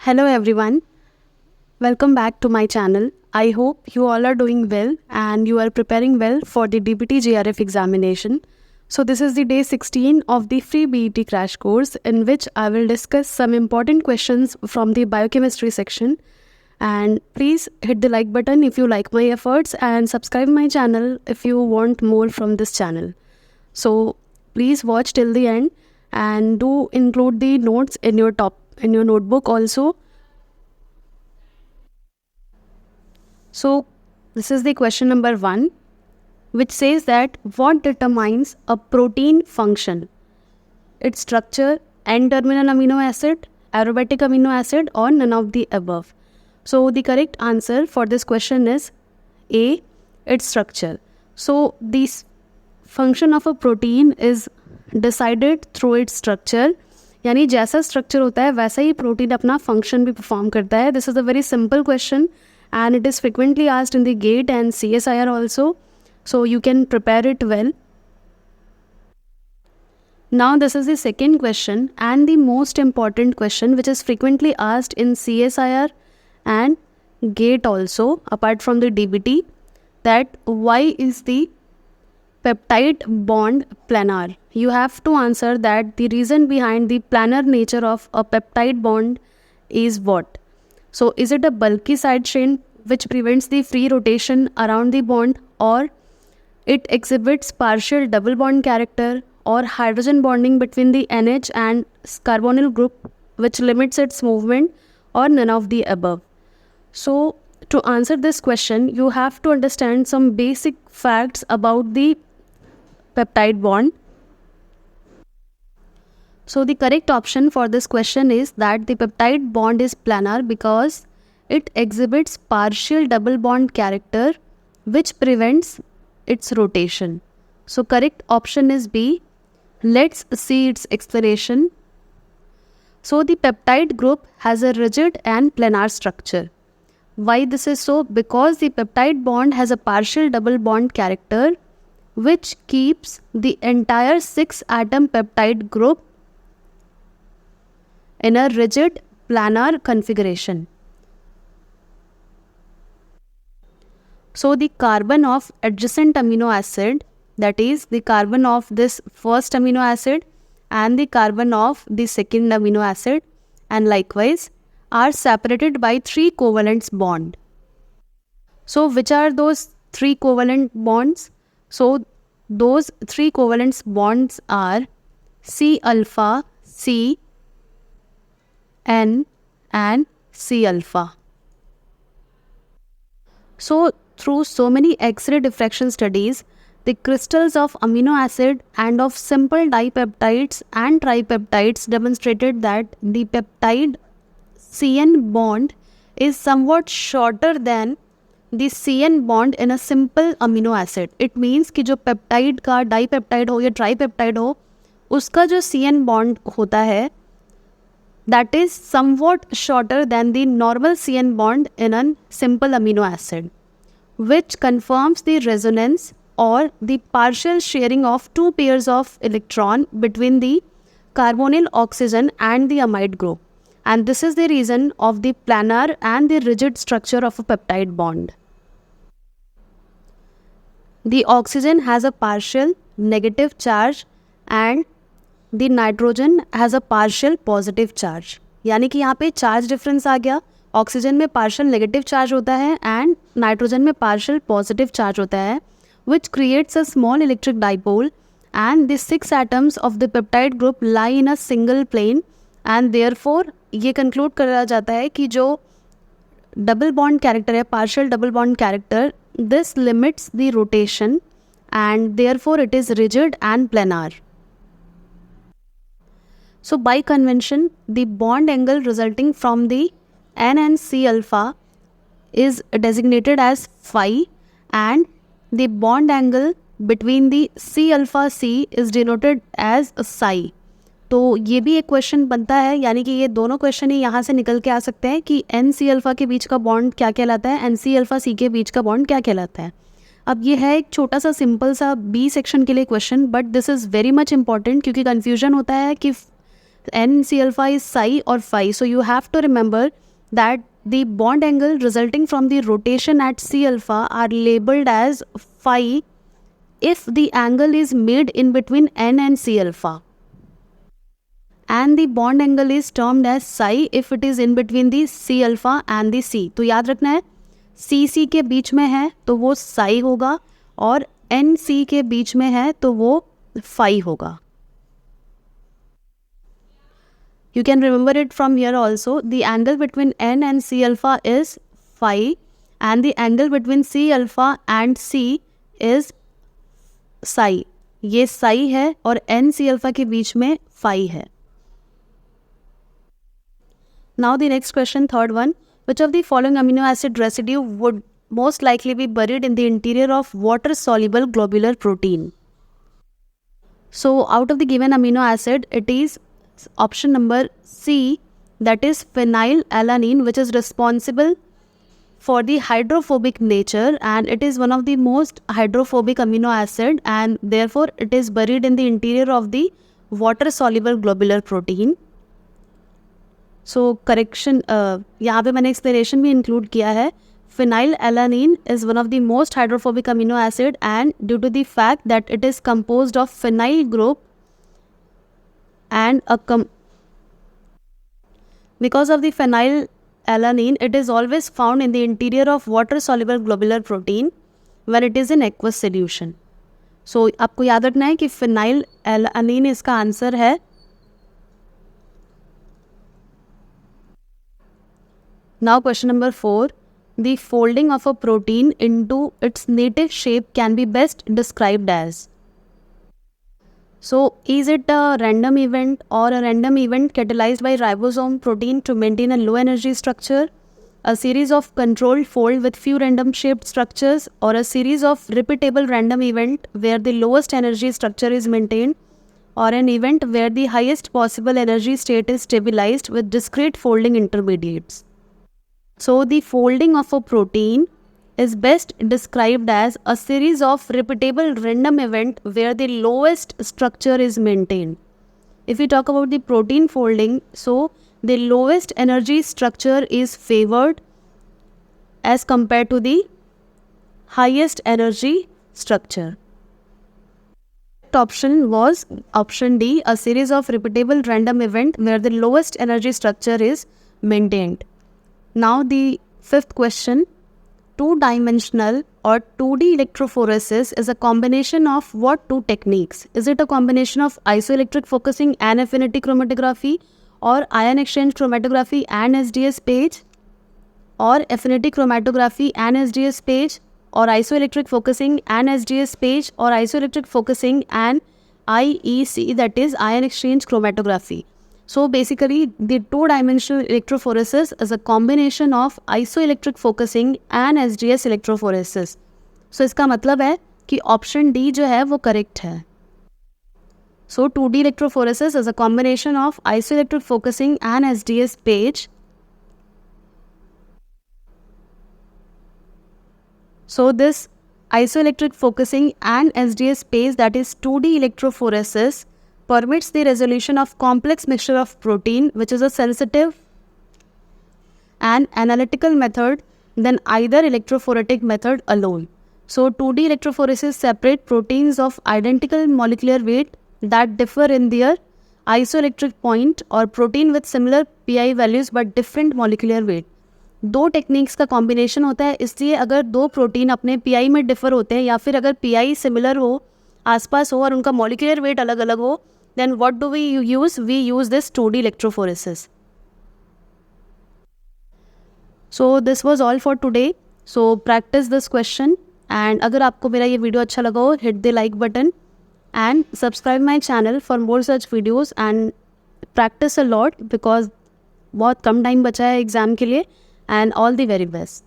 Hello everyone, welcome back to my channel. I hope you all are doing well and you are preparing well for the DBT-JRF examination. So this is the day 16 of the free BET crash course in which I will discuss some important questions from the biochemistry section. And please hit the like button if you like my efforts and subscribe my channel if you want more from this channel. So please watch till the end and do include the notes in your notebook also. So this is the question number 1, which says that what determines a protein function? Its structure, N-terminal amino acid, aromatic amino acid, or none of the above. So the correct answer for this question is A, its structure. So this function of a protein is decided through its structure. यानी जैसा structure होता है वैसा ही protein अपना function भी perform करता है. This is a very simple question and it is frequently asked in the GATE and CSIR also, so you can prepare it well. Now this is the second question and the most important question which is frequently asked in CSIR and GATE also apart from the DBT, that why is the peptide bond planar? You have to answer that the reason behind the planar nature of a peptide bond is what? So is it a bulky side chain which prevents the free rotation around the bond, or it exhibits partial double bond character, or hydrogen bonding between the NH and carbonyl group which limits its movement, or none of the above? So to answer this question, you have to understand some basic facts about the peptide bond. So the correct option for this question is that the peptide bond is planar because it exhibits partial double bond character which prevents its rotation. So correct option is B. Let's see its explanation. So the peptide group has a rigid and planar structure. Why this is so? Because the peptide bond has a partial double bond character which keeps the entire 6-atom peptide group in a rigid planar configuration. So the carbon of adjacent amino acid, that is the carbon of this first amino acid and the carbon of the second amino acid, and likewise are separated by 3 covalent bonds. So which are those 3 covalent bonds? So those 3 covalent bonds are C alpha, C, N and C alpha. So through so many X-ray diffraction studies, the crystals of amino acid and of simple dipeptides and tripeptides demonstrated that the peptide CN bond is somewhat shorter than the CN bond in a simple amino acid. It means कि जो peptide का dipeptide हो या tripeptide हो, उसका जो CN bond होता है, that is somewhat shorter than the normal CN bond in a simple amino acid, which confirms the resonance or the partial sharing of 2 pairs of electron between the carbonyl oxygen and the amide group. And this is the reason of the planar and the rigid structure of a peptide bond. The oxygen has a partial negative charge and the nitrogen has a partial positive charge. यानी कि यहाँ पे charge difference आ गया. Oxygen में partial negative charge होता है and nitrogen में partial positive charge होता है, which creates a small electric dipole, and the 6 atoms of the peptide group lie in a single plane, and therefore ये conclude करा जाता है कि जो डबल बॉन्ड कैरेक्टर है, partial double bond character, this limits the rotation and therefore it is rigid and planar. So by convention, the bond angle resulting from the N and C alpha is designated as phi, and the bond angle between the C alpha C is denoted as psi. तो ये भी एक question बनता है, यानी कि ये दोनों क्वेश्चन ही यहाँ से निकल के आ सकते हैं कि एन सी अल्फा के बीच का बॉन्ड क्या कहलाता है, एन सी अल्फा सी के बीच का बॉन्ड क्या कहलाता है. अब ये है एक छोटा सा सिंपल सा बी सेक्शन के लिए question, but this is very much important क्योंकि कन्फ्यूजन होता है कि NC alpha is psi or phi. So you have to remember that the bond angle resulting from the rotation at C alpha are labeled as phi if the angle is made in between N and C alpha. And the bond angle is termed as psi if it is in between the C alpha and the C. तो याद रखना है CC के बीच में है तो वो psi होगा और NC के बीच में है तो वो phi होगा. You can remember it from here also. The angle between N and C alpha is phi and the angle between C alpha and C is psi. ये psi है और N C alpha के बीच में phi है. Now the next question, third one. Which of the following amino acid residue would most likely be buried in the interior of water-soluble globular protein? So out of the given amino acid, it is option number C, that is phenylalanine, which is responsible for the hydrophobic nature, and it is one of the most hydrophobic amino acid, and therefore it is buried in the interior of the water-soluble globular protein. So correction, यहाँ पे मैंने explanation भी include किया है. Phenylalanine is one of the most hydrophobic amino acid, and due to the fact that it is composed of phenyl group and because of the phenylalanine, it is always found in the interior of water-soluble globular protein when it is in aqueous solution. So आपको याद रखना है कि phenylalanine इसका answer है. Now question number 4. The folding of a protein into its native shape can be best described as. So is it a random event or a random event catalyzed by ribosome protein to maintain a low energy structure, a series of controlled fold with few random shaped structures, or a series of repeatable random event where the lowest energy structure is maintained, or an event where the highest possible energy state is stabilized with discrete folding intermediates? So the folding of a protein is best described as a series of repeatable random event where the lowest structure is maintained. If we talk about the protein folding, so the lowest energy structure is favored as compared to the highest energy structure. Option was option D, a series of repeatable random event where the lowest energy structure is maintained. Now the fifth question. Two-dimensional or 2D electrophoresis is a combination of what two techniques? Is it a combination of isoelectric focusing and affinity chromatography, or ion exchange chromatography and SDS page, or affinity chromatography and SDS page, or isoelectric focusing and SDS page, or isoelectric focusing and IEC, that is ion exchange chromatography? So basically the two-dimensional electrophoresis is a combination of isoelectric focusing and SDS electrophoresis. So इसका मतलब है कि option D जो है वो correct है. So 2D electrophoresis is a combination of isoelectric focusing and SDS page. So this isoelectric focusing and SDS page, that is 2D electrophoresis, permits the resolution of complex mixture of protein, which is a sensitive and analytical method than either electrophoretic method alone. So 2D electrophoresis separate proteins of identical molecular weight that differ in their isoelectric point, or protein with similar pi values but different molecular weight. दो techniques का combination होता है, इसलिए अगर दो protein अपने pi में differ होते हैं या फिर अगर पीआई सिमिलर हो, आसपास हो और उनका मॉलिक्यूलर वेट अलग अलग हो, then what do we use? We use this 2D electrophoresis. So this was all for today. So practice this question, and अगर आपको मेरा ये वीडियो अच्छा लगा हो, hit the like button and subscribe my channel for more such videos, and practice a lot because बहुत कम time बचा है एग्ज़ाम के लिए, and all the very best.